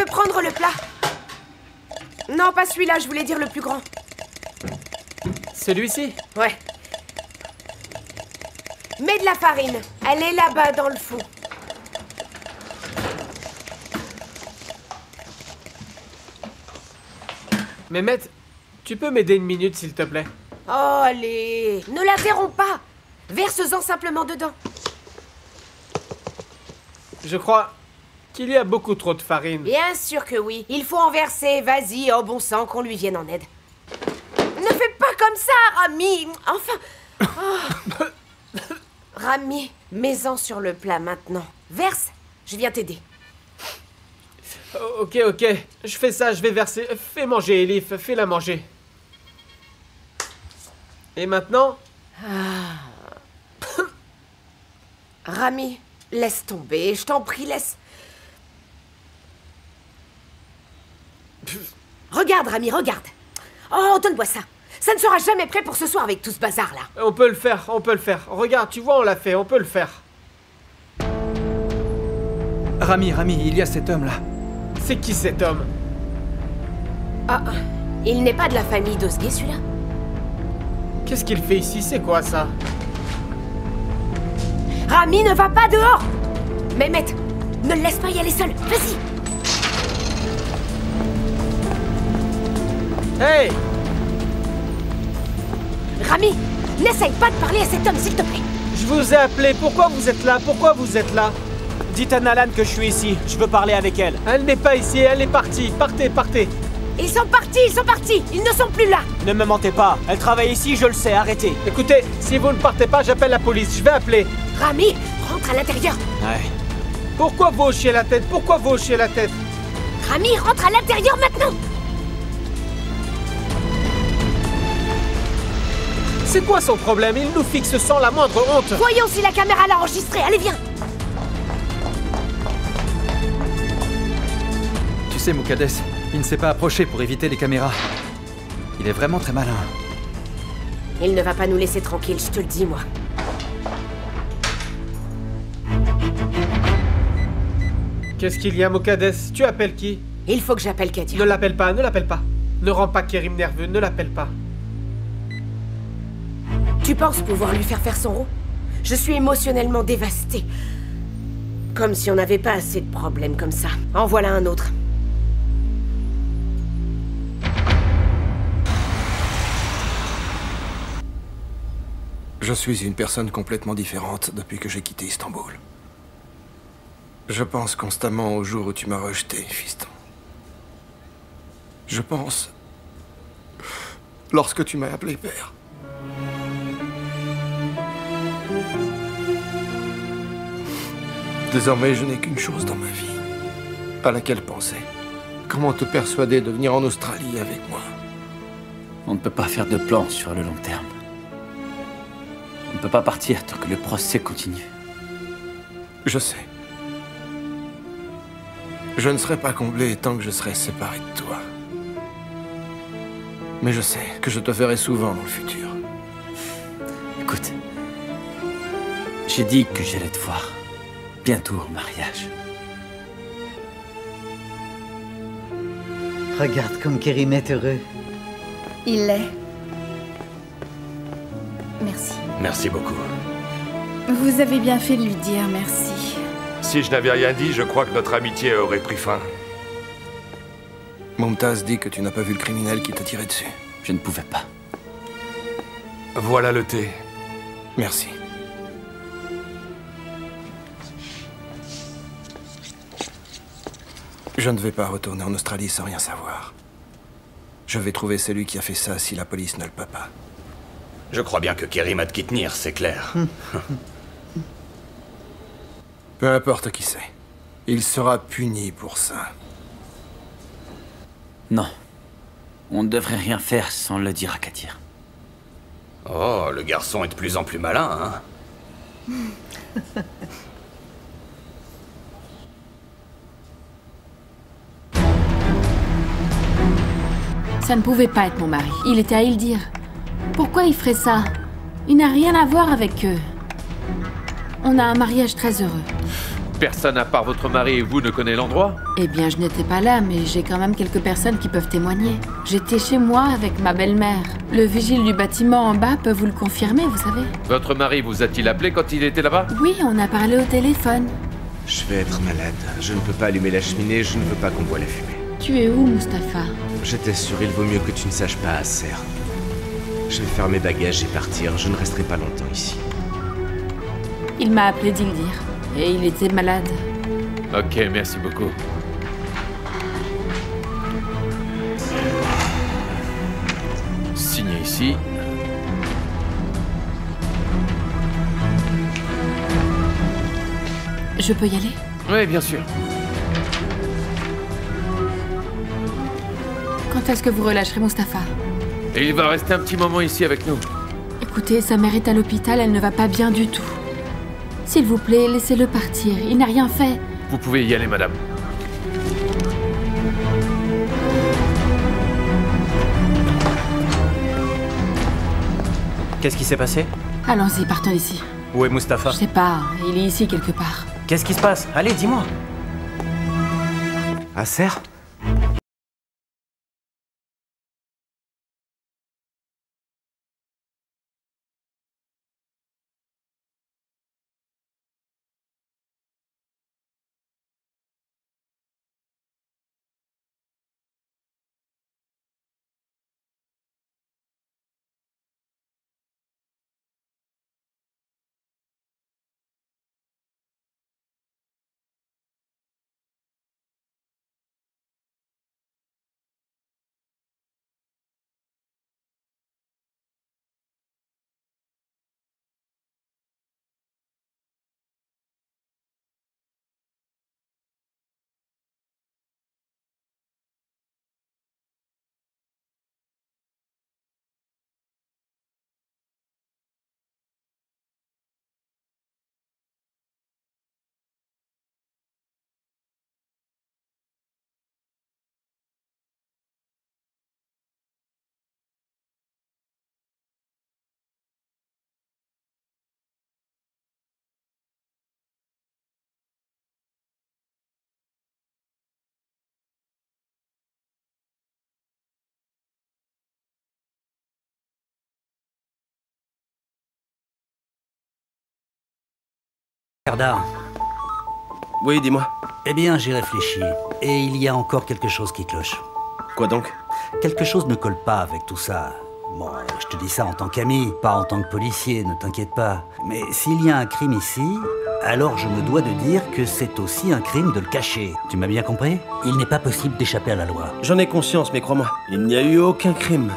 peux prendre le plat? Non, pas celui-là, je voulais dire le plus grand. Celui-ci? Ouais. Mets de la farine. Elle est là-bas dans le fond. Mehmet, tu peux m'aider une minute, s'il te plaît? Oh, allez, ne l'interromps pas. Verse-en simplement dedans. Je crois qu'il y a beaucoup trop de farine. Bien sûr que oui. Il faut en verser. Vas-y, oh bon sang, qu'on lui vienne en aide. Ne fais pas comme ça, Rami. Enfin... Oh. Rami, mets-en sur le plat maintenant. Verse, je viens t'aider. Ok, je fais ça, je vais verser. Fais manger, Elif, fais-la manger. Et maintenant? Rami, laisse tomber, je t'en prie, laisse. Regarde, Rami, regarde. Oh, donne-moi ça. Ça ne sera jamais prêt pour ce soir avec tout ce bazar-là. On peut le faire, on peut le faire. Regarde, tu vois, on l'a fait, on peut le faire. Rami, il y a cet homme-là. C'est qui cet homme? Ah, il n'est pas de la famille d'Ozgé, celui-là? Qu'est-ce qu'il fait ici? C'est quoi ça? Rami, ne va pas dehors! Mehmet, ne le laisse pas y aller seul. Vas-y! Hey! Rami, n'essaye pas de parler à cet homme, s'il te plaît. Je vous ai appelé. Pourquoi vous êtes là? Pourquoi vous êtes là? Dites à Nalan que je suis ici. Je veux parler avec elle. Elle n'est pas ici, elle est partie. Partez, partez. Ils sont partis! Ils ne sont plus là! Ne me mentez pas. Elle travaille ici, je le sais. Arrêtez. Écoutez, si vous ne partez pas, j'appelle la police. Je vais appeler. Rami, rentre à l'intérieur! Ouais. Pourquoi vous hochez la tête? Pourquoi vous hochez la tête? Rami, rentre à l'intérieur maintenant! C'est quoi son problème? Il nous fixe sans la moindre honte. Voyons si la caméra l'a enregistré. Allez, viens! Tu sais, Moukades, il ne s'est pas approché pour éviter les caméras. Il est vraiment très malin. Il ne va pas nous laisser tranquilles, je te le dis, moi. Qu'est-ce qu'il y a, Moukades? Tu appelles qui? Il faut que j'appelle Kadir. Ne l'appelle pas, ne l'appelle pas. Ne rends pas Kerim nerveux, ne l'appelle pas. Tu penses pouvoir lui faire son rôle? Je suis émotionnellement dévastée. Comme si on n'avait pas assez de problèmes comme ça. En voilà un autre. Je suis une personne complètement différente depuis que j'ai quitté Istanbul. Je pense constamment au jour où tu m'as rejeté, fiston. Je pense... lorsque tu m'as appelé père. Désormais, je n'ai qu'une chose dans ma vie, à laquelle penser. Comment te persuader de venir en Australie avec moi? On ne peut pas faire de plan sur le long terme. On ne peut pas partir tant que le procès continue. Je sais. Je ne serai pas comblé tant que je serai séparé de toi. Mais je sais que je te verrai souvent dans le futur. Écoute, j'ai dit que j'allais te voir. Bientôt au mariage. Regarde comme Kerim est heureux. Il l'est. Merci. Merci beaucoup. Vous avez bien fait de lui dire merci. Si je n'avais rien dit, je crois que notre amitié aurait pris fin. Momtaz dit que tu n'as pas vu le criminel qui t'a tiré dessus. Je ne pouvais pas. Voilà le thé. Merci. Je ne vais pas retourner en Australie sans rien savoir. Je vais trouver celui qui a fait ça si la police ne le peut pas. Je crois bien que Kerim a de qui tenir, c'est clair. Peu importe qui c'est. Il sera puni pour ça. Non. On ne devrait rien faire sans le dire à Kadir. Oh, le garçon est de plus en plus malin, hein? Ça ne pouvait pas être mon mari. Il était à Ildir. Pourquoi il ferait ça? Il n'a rien à voir avec eux. On a un mariage très heureux. Personne à part votre mari et vous ne connaît l'endroit? Eh bien, je n'étais pas là, mais j'ai quand même quelques personnes qui peuvent témoigner. J'étais chez moi avec ma belle-mère. Le vigile du bâtiment en bas peut vous le confirmer, vous savez. Votre mari vous a-t-il appelé quand il était là-bas? Oui, on a parlé au téléphone. Je vais être malade. Je ne peux pas allumer la cheminée, je ne veux pas qu'on voit la fumée. Tu es où, Mustapha? J'étais sûr, il vaut mieux que tu ne saches pas, Acer. Je vais faire mes bagages et partir, je ne resterai pas longtemps ici. Il m'a appelé d'Ildir. Et il était malade. Ok, merci beaucoup. Signez ici. Je peux y aller? Oui, bien sûr. Quand est-ce que vous relâcherez Mustapha? Et il va rester un petit moment ici avec nous. Écoutez, sa mère est à l'hôpital, elle ne va pas bien du tout. S'il vous plaît, laissez-le partir. Il n'a rien fait. Vous pouvez y aller, madame. Qu'est-ce qui s'est passé? Allons-y, partons d'ici. Où est Mustapha? Je sais pas, il est ici quelque part. Qu'est-ce qui se passe? Allez, dis-moi. Acer? Serdar. Oui, dis-moi. Eh bien, j'ai réfléchi. Et il y a encore quelque chose qui cloche. Quoi donc? Quelque chose ne colle pas avec tout ça. Bon, je te dis ça en tant qu'ami, pas en tant que policier, ne t'inquiète pas. Mais s'il y a un crime ici, alors je me dois de dire que c'est aussi un crime de le cacher. Tu m'as bien compris? Il n'est pas possible d'échapper à la loi. J'en ai conscience, mais crois-moi, il n'y a eu aucun crime.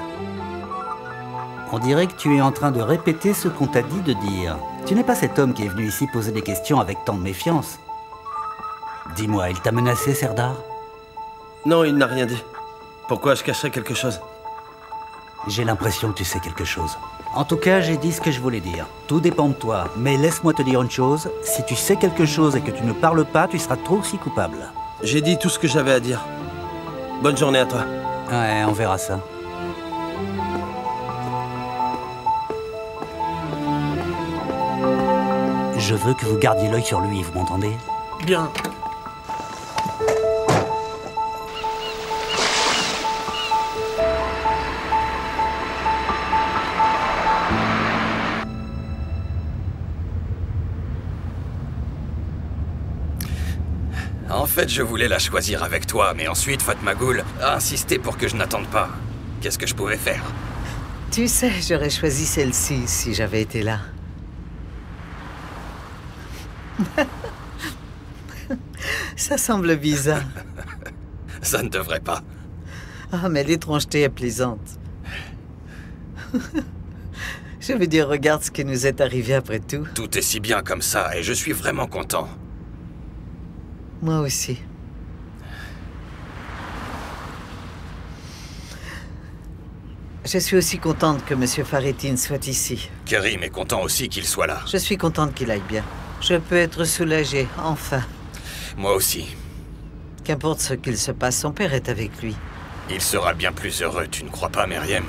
On dirait que tu es en train de répéter ce qu'on t'a dit de dire. Tu n'es pas cet homme qui est venu ici poser des questions avec tant de méfiance. Dis-moi, il t'a menacé, Serdar? Non, il n'a rien dit. Pourquoi je cacherais quelque chose? J'ai l'impression que tu sais quelque chose. En tout cas, j'ai dit ce que je voulais dire. Tout dépend de toi. Mais laisse-moi te dire une chose. Si tu sais quelque chose et que tu ne parles pas, tu seras trop aussi coupable. J'ai dit tout ce que j'avais à dire. Bonne journée à toi. Ouais, on verra ça. Je veux que vous gardiez l'œil sur lui, vous m'entendez? Bien. En fait, je voulais la choisir avec toi, mais ensuite, Fatmagoul a insisté pour que je n'attende pas. Qu'est-ce que je pouvais faire? Tu sais, j'aurais choisi celle-ci si j'avais été là. Ça semble bizarre. Ça ne devrait pas. Ah, mais l'étrangeté est plaisante. Je veux dire, regarde ce qui nous est arrivé après tout. Tout est si bien comme ça, et je suis vraiment content. Moi aussi. Je suis aussi contente que M. Farettin soit ici. Kerim est content aussi qu'il soit là. Je suis contente qu'il aille bien. Je peux être soulagée, enfin. Moi aussi. Qu'importe ce qu'il se passe, son père est avec lui. Il sera bien plus heureux, tu ne crois pas, Meriem?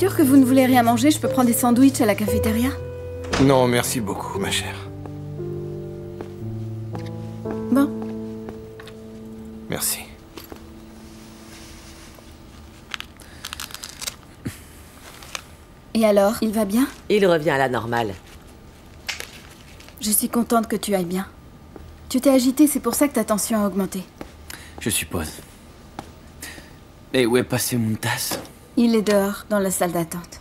sûr que vous ne voulez rien manger? Je peux prendre des sandwichs à la cafétéria? Non, merci beaucoup, ma chère. Bon. Merci. Et alors, il va bien? Il revient à la normale. Je suis contente que tu ailles bien. Tu t'es agité, c'est pour ça que ta tension a augmenté. Je suppose. Et où est passé Mumtaz? Il est dehors, dans la salle d'attente.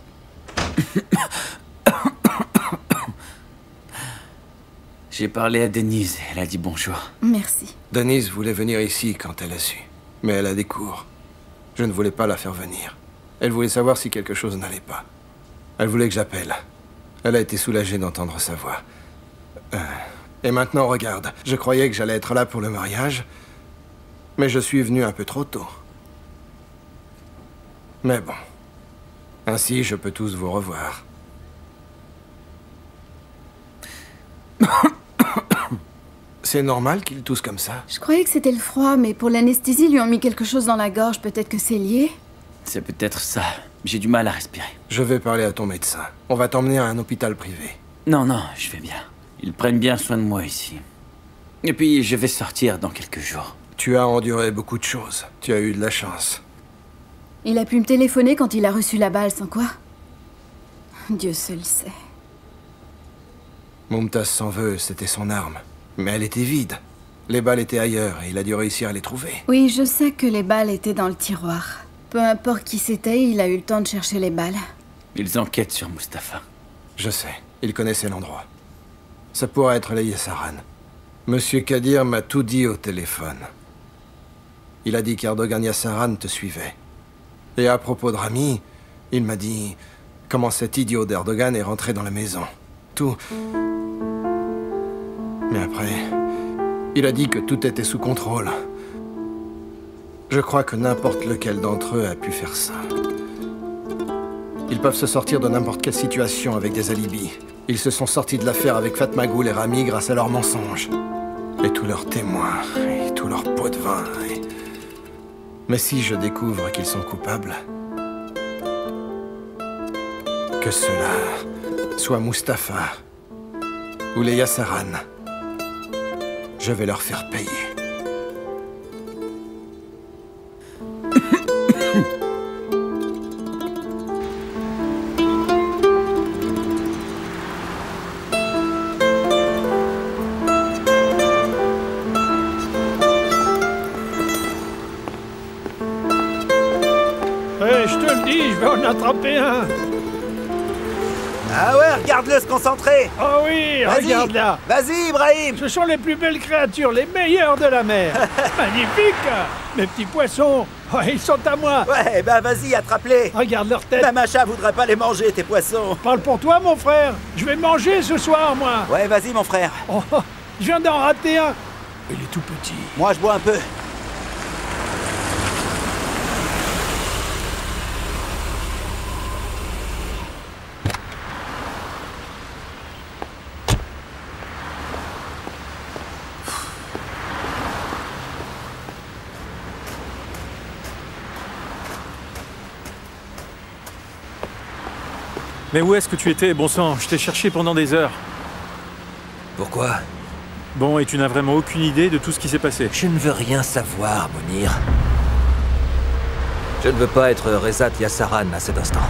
J'ai parlé à Denise, elle a dit bonjour. Merci. Denise voulait venir ici quand elle a su. Mais elle a des cours. Je ne voulais pas la faire venir. Elle voulait savoir si quelque chose n'allait pas. Elle voulait que j'appelle. Elle a été soulagée d'entendre sa voix. Et maintenant, regarde. Je croyais que j'allais être là pour le mariage. Mais je suis venu un peu trop tôt. Mais bon. Ainsi, je peux tous vous revoir. C'est normal qu'il tousse comme ça? Je croyais que c'était le froid, mais pour l'anesthésie, ils lui ont mis quelque chose dans la gorge. Peut-être que c'est lié? C'est peut-être ça. J'ai du mal à respirer. Je vais parler à ton médecin. On va t'emmener à un hôpital privé. Non, non, je vais bien. Ils prennent bien soin de moi ici. Et puis, je vais sortir dans quelques jours. Tu as enduré beaucoup de choses. Tu as eu de la chance. Il a pu me téléphoner quand il a reçu la balle, sans quoi? Dieu seul sait. Mumtaz s'en veut, c'était son arme. Mais elle était vide. Les balles étaient ailleurs et il a dû réussir à les trouver. Oui, je sais que les balles étaient dans le tiroir. Peu importe qui c'était, il a eu le temps de chercher les balles. Ils enquêtent sur Mustapha. Je sais, il connaissait l'endroit. Ça pourrait être les Yassaran. Monsieur Kadir m'a tout dit au téléphone. Il a dit qu'Erdogan Yassaran te suivait. Et à propos de Rami, il m'a dit comment cet idiot d'Erdogan est rentré dans la maison. Tout. Mais après, il a dit que tout était sous contrôle. Je crois que n'importe lequel d'entre eux a pu faire ça. Ils peuvent se sortir de n'importe quelle situation avec des alibis. Ils se sont sortis de l'affaire avec Fatmagoul et Rami grâce à leurs mensonges. Et tous leurs témoins, et tous leurs pots de vin. Mais si je découvre qu'ils sont coupables, que cela soit Mustapha ou les Yassaran, je vais leur faire payer. Je te le dis, je vais en attraper un. Ah ouais, regarde-le se concentrer. Oh oui, regarde là. Vas-y, Ibrahim. Ce sont les plus belles créatures, les meilleures de la mer. Magnifique. Mes petits poissons, oh, ils sont à moi. Ouais, bah vas-y, attrape-les. Regarde leur tête. Même un chat voudrait pas les manger, tes poissons. Parle pour toi, mon frère. Je vais manger ce soir, moi. Ouais, vas-y, mon frère. Oh, je viens d'en rater un. Il est tout petit. Moi, je bois un peu. Mais où est-ce que tu étais, bon sang? Je t'ai cherché pendant des heures. Pourquoi? Bon, et tu n'as vraiment aucune idée de tout ce qui s'est passé? Je ne veux rien savoir, Mounir. Je ne veux pas être Rezat Yassaran à cet instant.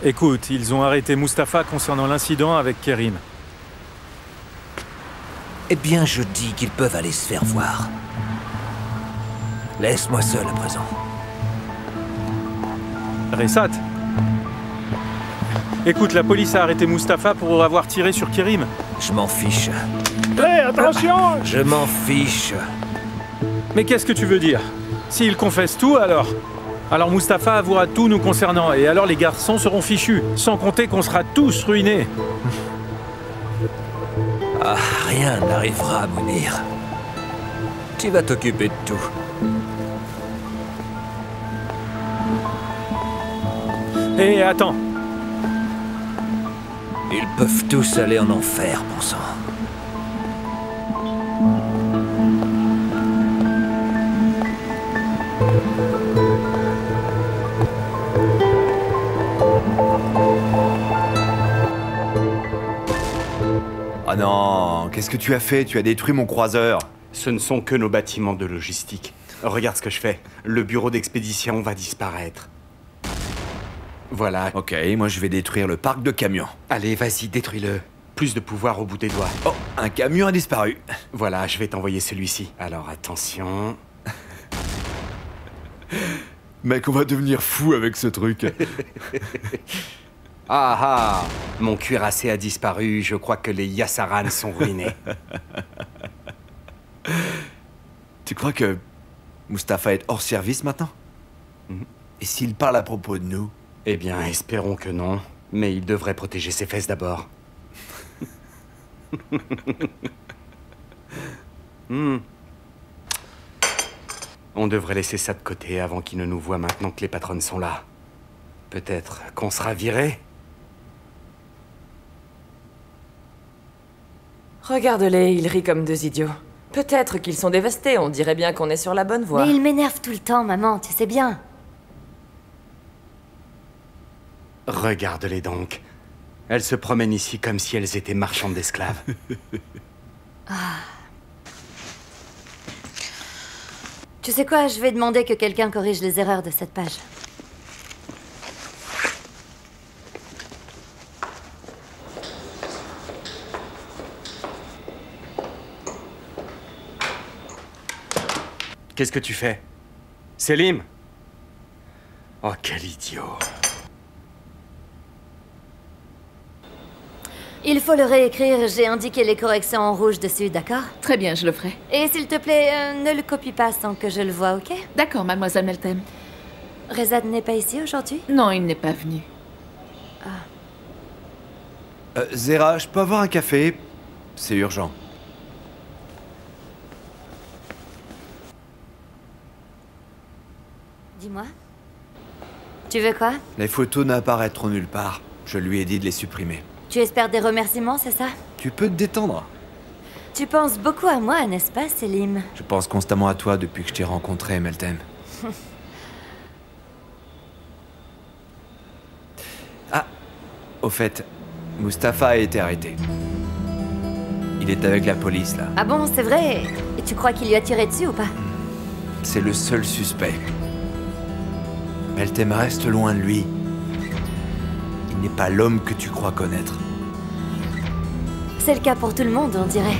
Écoute, ils ont arrêté Mustapha concernant l'incident avec Kerim. Eh bien, je dis qu'ils peuvent aller se faire voir. Laisse-moi seul à présent. Resat. Écoute, la police a arrêté Mustapha pour avoir tiré sur Kerim. Je m'en fiche. Hé, attention! Je m'en fiche. Mais qu'est-ce que tu veux dire? S'il confesse tout, alors? Alors Mustapha avouera tout nous concernant, et alors les garçons seront fichus, sans compter qu'on sera tous ruinés. Ah, rien n'arrivera, Mounir. Tu vas t'occuper de tout. Hé, attends. Ils peuvent tous aller en enfer, bon sang. Ah non, qu'est-ce que tu as fait? Tu as détruit mon croiseur. Ce ne sont que nos bâtiments de logistique. Regarde ce que je fais. Le bureau d'expédition va disparaître. Voilà. Ok, moi je vais détruire le parc de camions. Allez, vas-y, détruis-le. Plus de pouvoir au bout des doigts. Oh, un camion a disparu. Voilà, je vais t'envoyer celui-ci. Alors attention. Mec, on va devenir fou avec ce truc. Ah ah, mon cuirassé a disparu, je crois que les Yassaran sont ruinés. Tu crois que Mustapha est hors service maintenant? Et s'il parle à propos de nous? Eh bien, espérons que non. Mais il devrait protéger ses fesses d'abord. On devrait laisser ça de côté avant qu'il ne nous voie maintenant que les patronnes sont là. Peut-être qu'on sera viré. Regarde-les, ils rient comme deux idiots. Peut-être qu'ils sont dévastés, on dirait bien qu'on est sur la bonne voie. Mais ils m'énervent tout le temps, maman, tu sais bien. Regarde-les donc. Elles se promènent ici comme si elles étaient marchandes d'esclaves. Tu sais quoi, je vais demander que quelqu'un corrige les erreurs de cette page. Qu'est-ce que tu fais? Selim? Oh, quel idiot. Il faut le réécrire, j'ai indiqué les corrections en rouge dessus, d'accord? Très bien, je le ferai. Et s'il te plaît, ne le copie pas sans que je le voie, ok? D'accord, mademoiselle Meltem. Rezad n'est pas ici aujourd'hui? Non, il n'est pas venu. Zera, je peux avoir un café? C'est urgent. Dis-moi. Tu veux quoi? Les photos n'apparaîtront nulle part. Je lui ai dit de les supprimer. Tu espères des remerciements, c'est ça? Tu peux te détendre. Tu penses beaucoup à moi, n'est-ce pas, Selim? Je pense constamment à toi depuis que je t'ai rencontré, Meltem. Ah, au fait, Mustapha a été arrêté. Il est avec la police, là. Ah bon, c'est vrai? Et tu crois qu'il lui a tiré dessus ou pas? C'est le seul suspect. Meltem reste loin de lui. Il n'est pas l'homme que tu crois connaître. C'est le cas pour tout le monde, on dirait.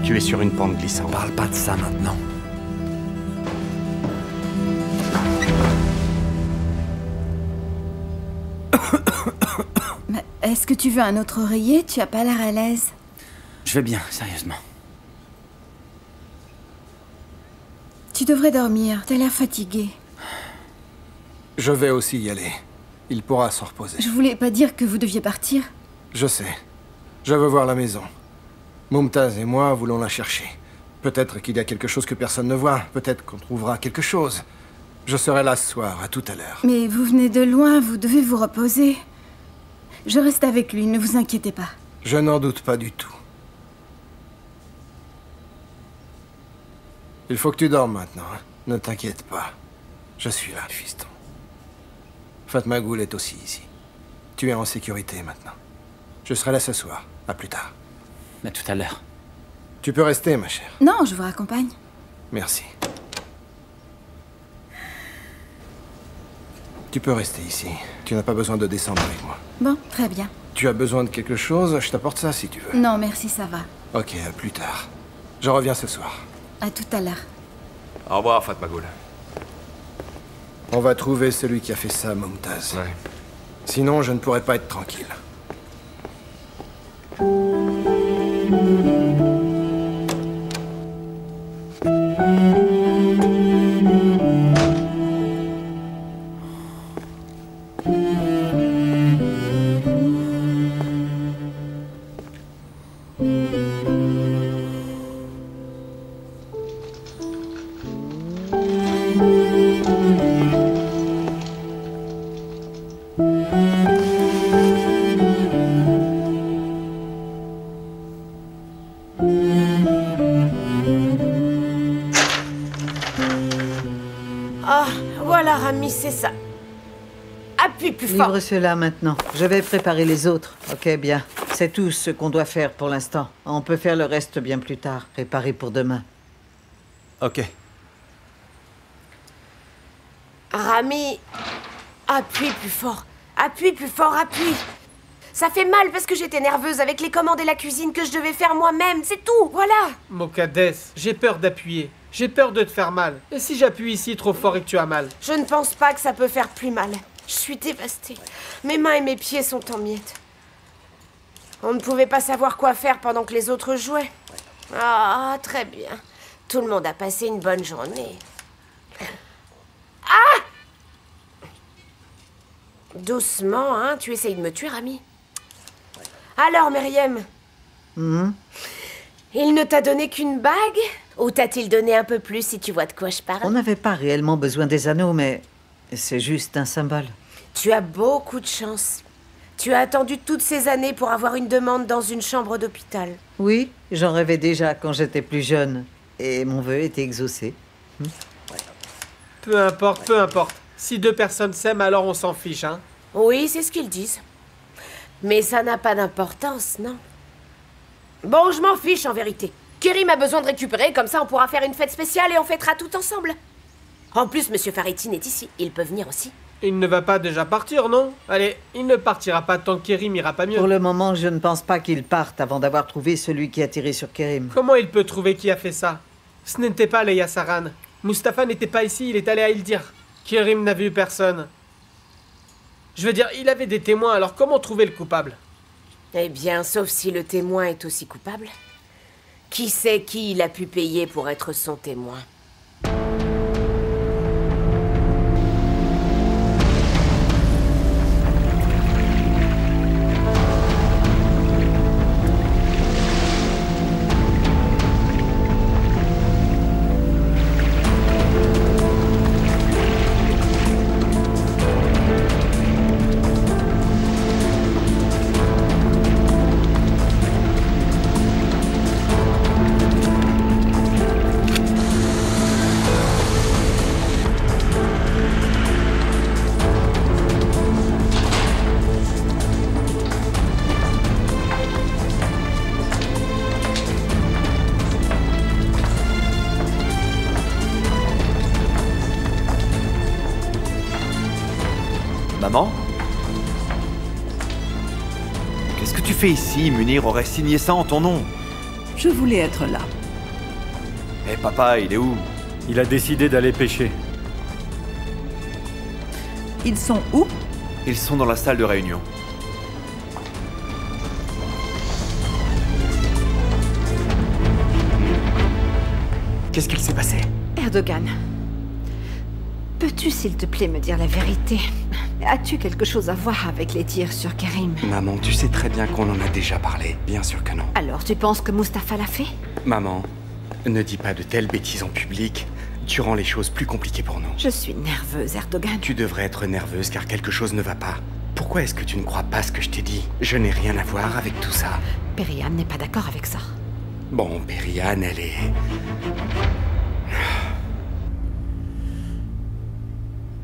Tu es sur une pente glissante. Parle pas de ça maintenant. Mais est-ce que tu veux un autre oreiller? Tu as pas l'air à l'aise. Je vais bien, sérieusement. Tu devrais dormir, t'as l'air fatigué. Je vais aussi y aller. Il pourra se reposer. Je voulais pas dire que vous deviez partir. Je sais. Je veux voir la maison. Mumtaz et moi voulons la chercher. Peut-être qu'il y a quelque chose que personne ne voit. Peut-être qu'on trouvera quelque chose. Je serai là ce soir, à tout à l'heure. Mais vous venez de loin, vous devez vous reposer. Je reste avec lui, ne vous inquiétez pas. Je n'en doute pas du tout. Il faut que tu dormes maintenant. Hein. Ne t'inquiète pas. Je suis là, fiston. Fatma Ghoul est aussi ici. Tu es en sécurité maintenant. Je serai là ce soir. À plus tard. À tout à l'heure. Tu peux rester, ma chère. Non, je vous raccompagne. Merci. Tu peux rester ici. Tu n'as pas besoin de descendre avec moi. Bon, très bien. Tu as besoin de quelque chose? Je t'apporte ça si tu veux. Non, merci, ça va. Ok, à plus tard. Je reviens ce soir. À tout à l'heure. Au revoir, Fatma Ghoul. On va trouver celui qui a fait ça, Mumtaz. Ouais. Sinon, je ne pourrais pas être tranquille. Ah, voilà, Rami, c'est ça. Appuie plus fort. Livre cela maintenant. Je vais préparer les autres. Ok, bien. C'est tout ce qu'on doit faire pour l'instant. On peut faire le reste bien plus tard. Préparer pour demain. Ok. Rami, appuie plus fort. Appuie plus fort, appuie. Ça fait mal parce que j'étais nerveuse avec les commandes et la cuisine que je devais faire moi-même, c'est tout, voilà. Mokaddes, j'ai peur d'appuyer. J'ai peur de te faire mal. Et si j'appuie ici trop fort et que tu as mal? Je ne pense pas que ça peut faire plus mal. Je suis dévastée. Mes mains et mes pieds sont en miettes. On ne pouvait pas savoir quoi faire pendant que les autres jouaient. Ah, très bien. Tout le monde a passé une bonne journée. Ah! Doucement, hein, tu essayes de me tuer, Rami. Alors, Myriam, il ne t'a donné qu'une bague? Ou t'a-t-il donné un peu plus, si tu vois de quoi je parle? On n'avait pas réellement besoin des anneaux, mais c'est juste un symbole. Tu as beaucoup de chance. Tu as attendu toutes ces années pour avoir une demande dans une chambre d'hôpital. Oui, j'en rêvais déjà quand j'étais plus jeune. Et mon vœu était exaucé. Peu importe, peu importe. Si deux personnes s'aiment, alors on s'en fiche, hein? Oui, c'est ce qu'ils disent. Mais ça n'a pas d'importance, non? Bon, je m'en fiche, en vérité. Kerim a besoin de récupérer, comme ça on pourra faire une fête spéciale et on fêtera tout ensemble. En plus, Monsieur Faritin est ici. Il peut venir aussi. Il ne va pas déjà partir, non? Allez, il ne partira pas tant que Kerim ira pas mieux. Pour le moment, je ne pense pas qu'il parte avant d'avoir trouvé celui qui a tiré sur Kerim. Comment il peut trouver qui a fait ça? Ce n'était pas Leia Saran. Mustapha n'était pas ici, il est allé à Ildir. Kerim n'a vu personne. Je veux dire, il avait des témoins, alors comment trouver le coupable? Eh bien, sauf si le témoin est aussi coupable. Qui sait qui il a pu payer pour être son témoin? Maman? Qu'est-ce que tu fais ici? Munir aurait signé ça en ton nom. Je voulais être là. Eh papa, il est où? Il a décidé d'aller pêcher. Ils sont où? Ils sont dans la salle de réunion. Qu'est-ce qu'il s'est passé? Erdogan. Peux-tu, s'il te plaît, me dire la vérité? As-tu quelque chose à voir avec les tirs sur Kerim? Maman, tu sais très bien qu'on en a déjà parlé. Bien sûr que non. Alors, tu penses que Mustapha l'a fait? Maman, ne dis pas de telles bêtises en public. Tu rends les choses plus compliquées pour nous. Je suis nerveuse, Erdogan. Tu devrais être nerveuse car quelque chose ne va pas. Pourquoi est-ce que tu ne crois pas ce que je t'ai dit? Je n'ai rien à voir avec tout ça. Perihan n'est pas d'accord avec ça. Bon, Perihan, elle est...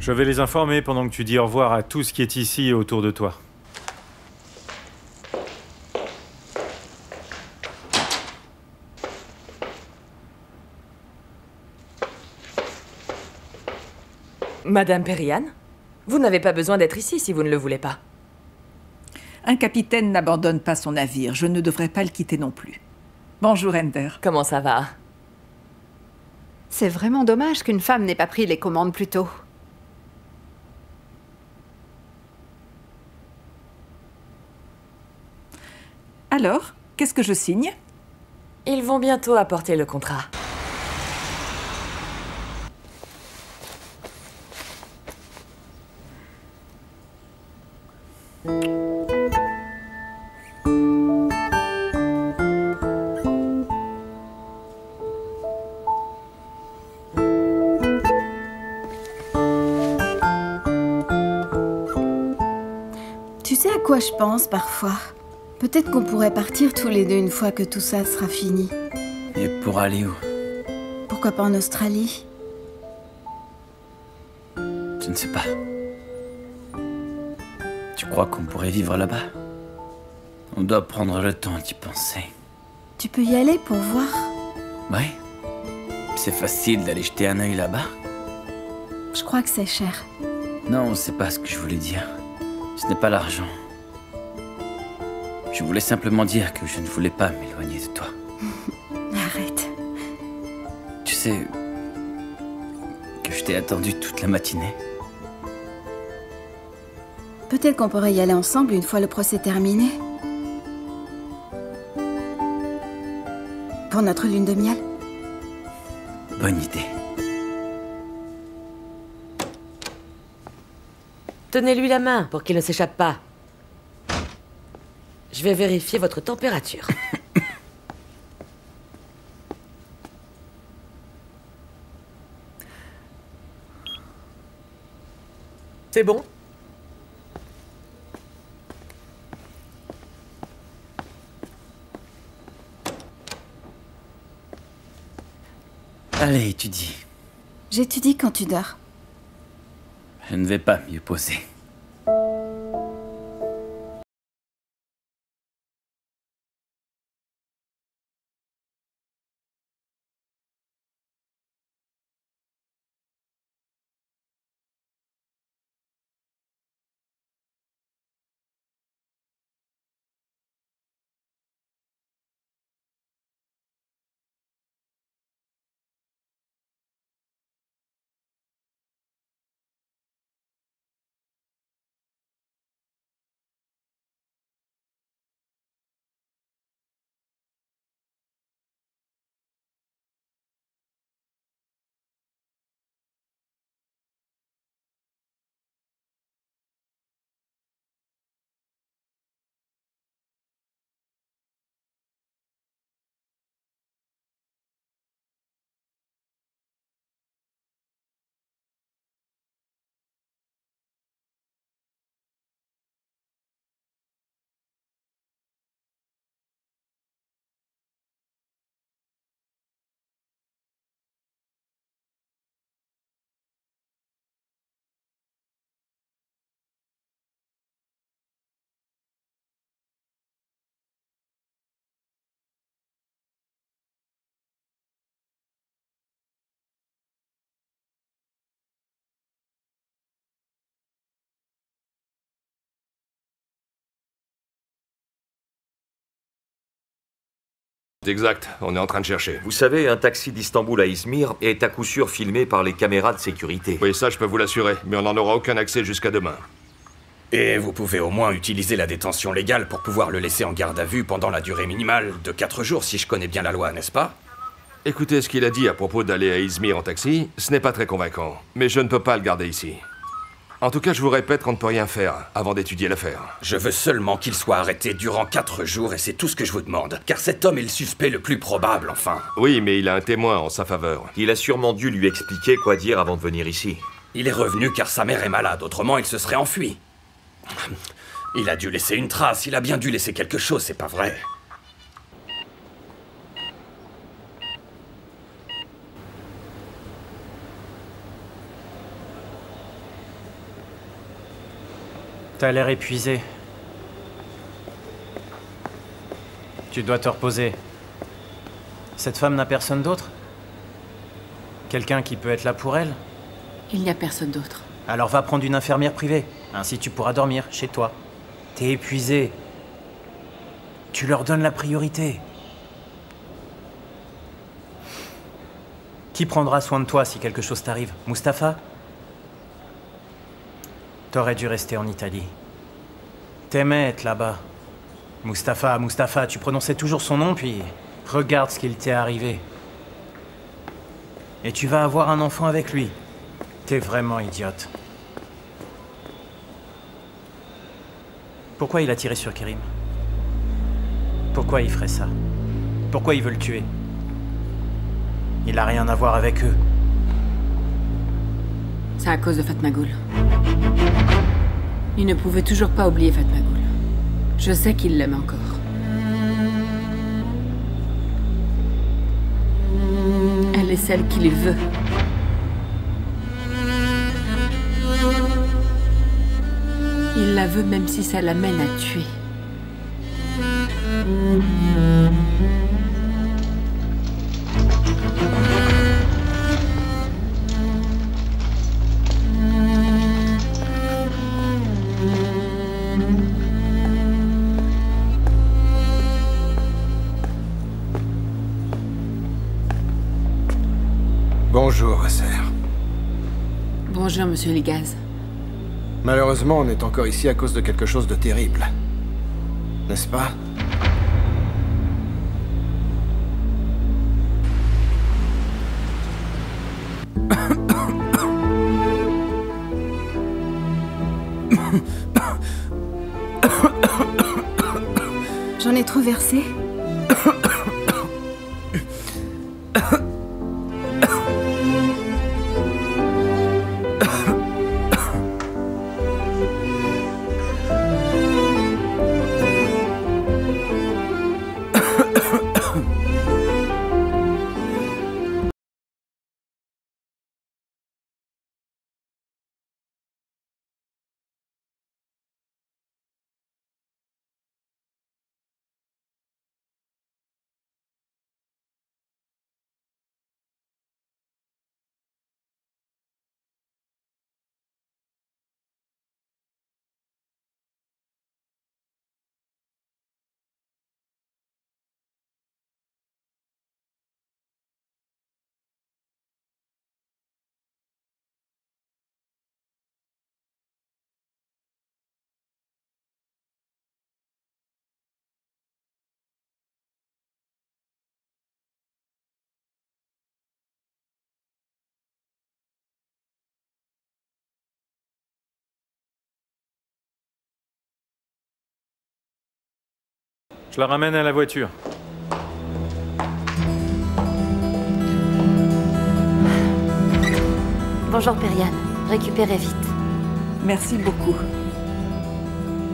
Je vais les informer pendant que tu dis au revoir à tout ce qui est ici et autour de toi. Madame Perihan, vous n'avez pas besoin d'être ici si vous ne le voulez pas. Un capitaine n'abandonne pas son navire. Je ne devrais pas le quitter non plus. Bonjour, Ender. Comment ça va? C'est vraiment dommage qu'une femme n'ait pas pris les commandes plus tôt. Alors, qu'est-ce que je signe? Ils vont bientôt apporter le contrat. Tu sais à quoi je pense parfois? Peut-être qu'on pourrait partir tous les deux une fois que tout ça sera fini. Et pour aller où? Pourquoi pas en Australie? Je ne sais pas. Tu crois qu'on pourrait vivre là-bas? On doit prendre le temps d'y penser. Tu peux y aller pour voir? Ouais. C'est facile d'aller jeter un œil là-bas? Je crois que c'est cher. Non, c'est pas ce que je voulais dire. Ce n'est pas l'argent. Je voulais simplement dire que je ne voulais pas m'éloigner de toi. Arrête. Tu sais que je t'ai attendu toute la matinée. Peut-être qu'on pourrait y aller ensemble une fois le procès terminé. Pour notre lune de miel. Bonne idée. Tenez-lui la main pour qu'il ne s'échappe pas. Je vais vérifier votre température. C'est bon? Allez, étudie. J'étudie quand tu dors. Je ne vais pas m'y opposer. Exact, on est en train de chercher. Vous savez, un taxi d'Istanbul à Izmir est à coup sûr filmé par les caméras de sécurité. Oui, ça je peux vous l'assurer, mais on n'en aura aucun accès jusqu'à demain. Et vous pouvez au moins utiliser la détention légale pour pouvoir le laisser en garde à vue pendant la durée minimale de 4 jours, si je connais bien la loi, n'est-ce pas? Écoutez ce qu'il a dit à propos d'aller à Izmir en taxi, ce n'est pas très convaincant, mais je ne peux pas le garder ici. En tout cas, je vous répète qu'on ne peut rien faire avant d'étudier l'affaire. Je veux seulement qu'il soit arrêté durant 4 jours et c'est tout ce que je vous demande. Car cet homme est le suspect le plus probable, enfin. Oui, mais il a un témoin en sa faveur. Il a sûrement dû lui expliquer quoi dire avant de venir ici. Il est revenu car sa mère est malade, autrement il se serait enfui. Il a dû laisser une trace, il a bien dû laisser quelque chose, c'est pas vrai. T'as l'air épuisé. Tu dois te reposer. Cette femme n'a personne d'autre? Quelqu'un qui peut être là pour elle? Il n'y a personne d'autre. Alors va prendre une infirmière privée. Ainsi tu pourras dormir chez toi. T'es épuisé. Tu leur donnes la priorité. Qui prendra soin de toi si quelque chose t'arrive? Mustapha? T'aurais dû rester en Italie. T'aimais être là-bas. Mustapha, Mustapha, tu prononçais toujours son nom, puis regarde ce qu'il t'est arrivé. Et tu vas avoir un enfant avec lui. T'es vraiment idiote. Pourquoi il a tiré sur Kerim? Pourquoi il ferait ça? Pourquoi il veut le tuer? Il a rien à voir avec eux. C'est à cause de Fatmagul. Il ne pouvait toujours pas oublier Fatmagul. Je sais qu'il l'aime encore. Elle est celle qu'il veut. Il la veut même si ça l'amène à tuer. Bonjour, Esser. Bonjour, monsieur Ligaz. Malheureusement, on est encore ici à cause de quelque chose de terrible. N'est-ce pas? J'en ai trop versé? Je la ramène à la voiture. Bonjour, Periane. Récupérez vite. Merci beaucoup.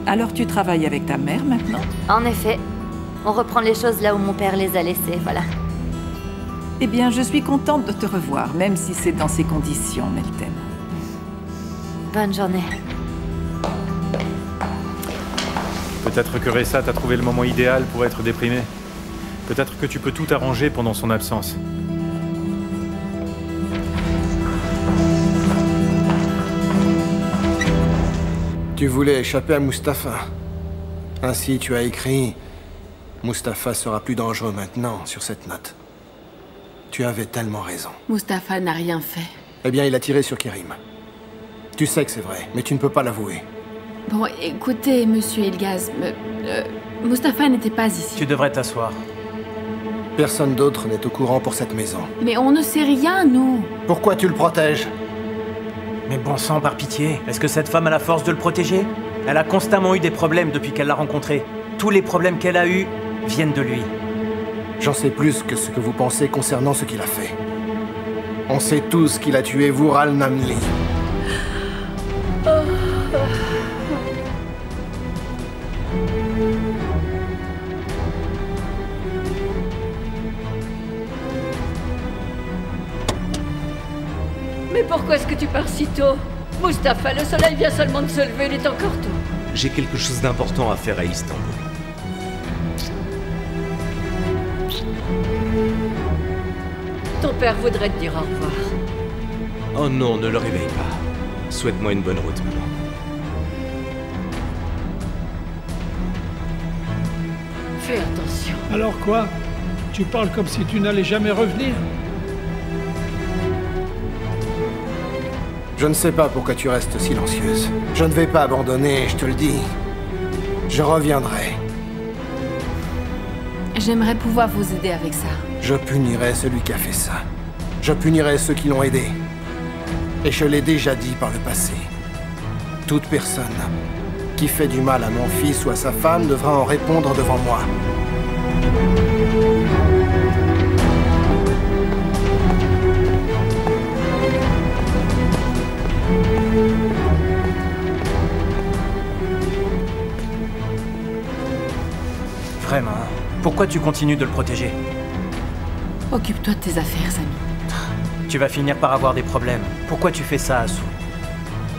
Alors tu travailles avec ta mère maintenant? En effet. On reprend les choses là où mon père les a laissées, voilà. Eh bien, je suis contente de te revoir, même si c'est dans ces conditions, Meltem. Bonne journée. Peut-être que Ressa t'a trouvé le moment idéal pour être déprimé. Peut-être que tu peux tout arranger pendant son absence. Tu voulais échapper à Mustapha. Ainsi, tu as écrit « Mustapha sera plus dangereux maintenant » sur cette note. Tu avais tellement raison. Mustapha n'a rien fait. Eh bien, il a tiré sur Kerim. Tu sais que c'est vrai, mais tu ne peux pas l'avouer. Bon, écoutez, monsieur Ilgaz, Mustapha n'était pas ici. Tu devrais t'asseoir. Personne d'autre n'est au courant pour cette maison. Mais on ne sait rien, nous. Pourquoi tu le protèges? Mais bon sang, par pitié, est-ce que cette femme a la force de le protéger? Elle a constamment eu des problèmes depuis qu'elle l'a rencontré. Tous les problèmes qu'elle a eus viennent de lui. J'en sais plus que ce que vous pensez concernant ce qu'il a fait. On sait tous qu'il a tué Vural Namli. Mais pourquoi est-ce que tu pars si tôt? Mustapha, le soleil vient seulement de se lever, il est encore tôt. j'ai quelque chose d'important à faire à Istanbul. Ton père voudrait te dire au revoir. Oh non, ne le réveille pas. Souhaite-moi une bonne route, maman. Fais attention. Alors quoi? Tu parles comme si tu n'allais jamais revenir? Je ne sais pas pourquoi tu restes silencieuse. Je ne vais pas abandonner, je te le dis. Je reviendrai. J'aimerais pouvoir vous aider avec ça. Je punirai celui qui a fait ça. Je punirai ceux qui l'ont aidé. Et je l'ai déjà dit par le passé. Toute personne qui fait du mal à mon fils ou à sa femme devra en répondre devant moi. Vraiment, pourquoi tu continues de le protéger? Occupe-toi de tes affaires, Samy. Tu vas finir par avoir des problèmes. Pourquoi tu fais ça, Asu?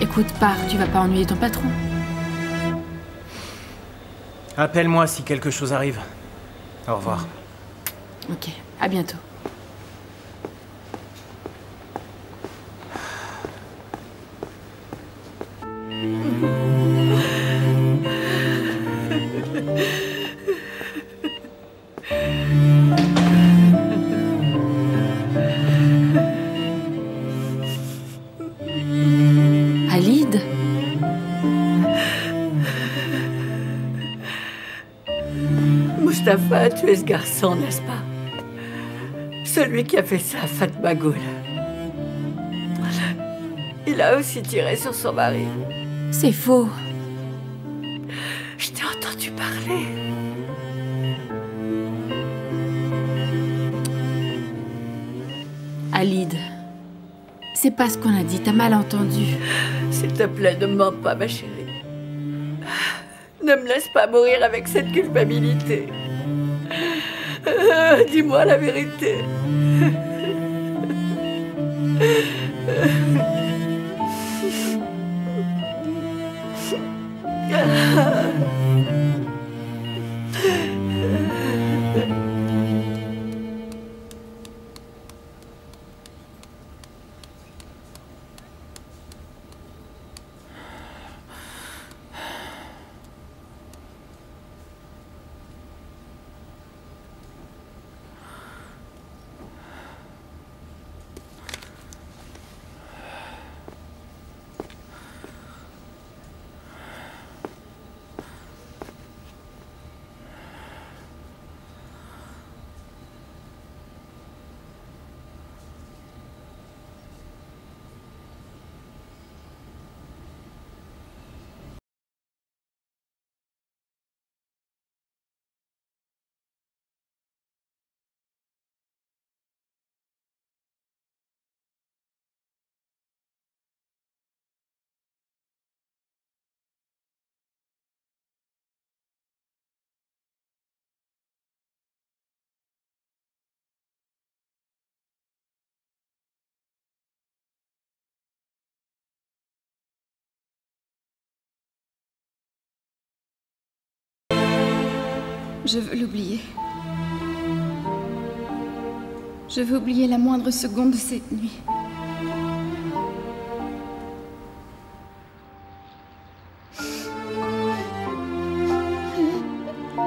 Écoute, pars, tu vas pas ennuyer ton patron. Appelle-moi si quelque chose arrive. Au revoir. Ok, à bientôt. Halid? Mustapha, tu es ce garçon, n'est-ce pas? Celui qui a fait ça à Fatma Gul. Il a aussi tiré sur son mari. C'est faux. Je t'ai entendu parler. Halid, c'est pas ce qu'on a dit, t'as mal entendu. S'il te plaît, ne mens pas, ma chérie. Ne me laisse pas mourir avec cette culpabilité. Dis-moi la vérité. Je veux l'oublier. Je veux oublier la moindre seconde de cette nuit.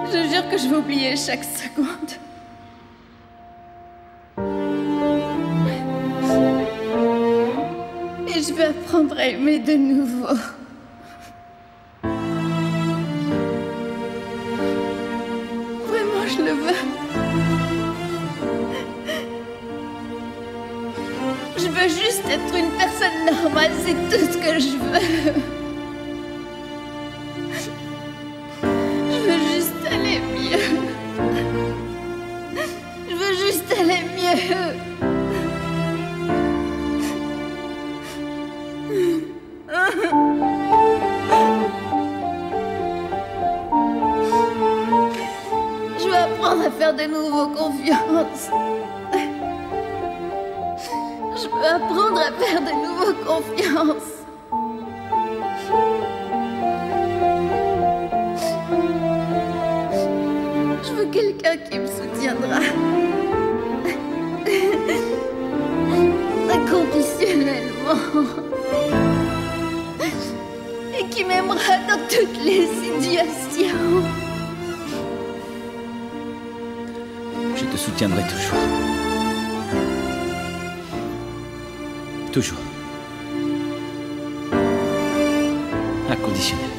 Je jure que je vais oublier chaque seconde. Et je vais apprendre à aimer de nouveau. Vraiment, je le veux. Je veux juste être une personne normale, c'est tout ce que je veux. Je veux juste aller mieux. Je veux juste aller mieux. Je veux apprendre à faire de nouveau confiance. Je veux apprendre à faire de nouveau confiance. quelqu'un qui me soutiendra. Inconditionnellement. Et qui m'aimera dans toutes les situations. Je te soutiendrai toujours. Toujours. Inconditionnel.